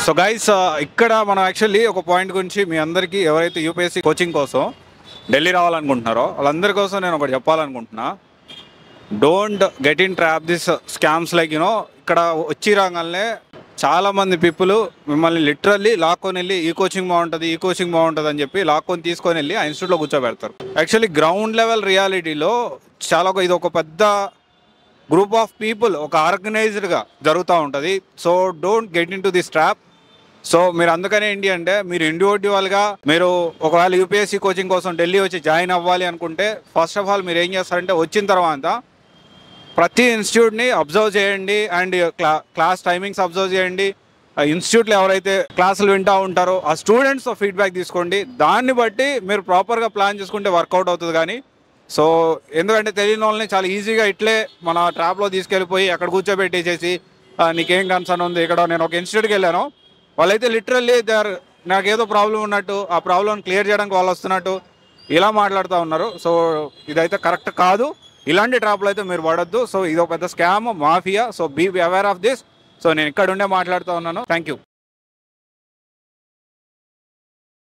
So guys ఇక్కడ మనం actually ఒక పాయింట్ గురించి మీ అందరికీ ఎవరైతే యూపీఎస్సీ కోచింగ్ కోసం ఢిల్లీ రావాలనుకుంటున్నారో వాళ్ళందరి కోసం నేను ఒకటి చెప్పాలనుకుంటున్నా. Don't get in trap this scams like ఇక్కడ వచ్చి రాగానే చాలామంది పీపుల్ మిమ్మల్ని లిటరల్లీ లాక్కొని వెళ్ళి ఈ కోచింగ్ బాగుంటుంది అని చెప్పి లాక్కొని తీసుకొని వెళ్ళి ఆ ఇన్స్టిట్యూట్లో కూర్చోబెడతారు. యాక్చువల్లీ గ్రౌండ్ లెవెల్ రియాలిటీలో ఇది ఒక పెద్ద గ్రూప్ ఆఫ్ పీపుల్ ఒక ఆర్గనైజ్డ్గా జరుగుతూ ఉంటుంది. So don't get in to this trap. So మీరు అందుకనే ఏంటి అంటే మీరు ఇండివిజువల్గా మీరు ఒకవేళ యూపీఎస్సీ కోచింగ్ కోసం ఢిల్లీ వచ్చి జాయిన్ అవ్వాలి అనుకుంటే ఫస్ట్ ఆఫ్ ఆల్ మీరు ఏం చేస్తారంటే వచ్చిన తర్వాత ప్రతి ఇన్స్టిట్యూట్ని అబ్జర్వ్ చేయండి అండ్ క్లాస్ టైమింగ్స్ అబ్జర్వ్ చేయండి. ఇన్స్టిట్యూట్లో ఎవరైతే క్లాసులు వింటూ ఉంటారో ఆ స్టూడెంట్స్తో ఫీడ్బ్యాక్ తీసుకోండి. దాన్ని బట్టి మీరు ప్రాపర్గా ప్లాన్ చేసుకుంటే వర్కౌట్ అవుతుంది. కానీ సో ఎందుకంటే తెలియని వాళ్ళని చాలా ఈజీగా ఇట్లే మన ట్రాప్లో తీసుకెళ్ళిపోయి అక్కడ కూర్చోబెట్టేసేసి నీకేం కన్సర్న్ ఉంది. ఇక్కడ నేను ఒక ఇన్స్టిట్యూట్కి వెళ్ళాను, వాళ్ళైతే లిటరల్లీ నాకేదో ప్రాబ్లం ఉన్నట్టు ఆ ప్రాబ్లం క్లియర్ చేయడానికి వాళ్ళు వస్తున్నట్టు ఇలా మాట్లాడుతూ ఉన్నారు. సో ఇదైతే కరెక్ట్ కాదు. ఇలాంటి ట్రాప్లు అయితే మీరు పడొద్దు. సో ఇది ఒక పెద్ద scam mafia. So be aware of this. So నేను ఇక్కడ ఉండే మాట్లాడుతూ ఉన్నాను. Thank you.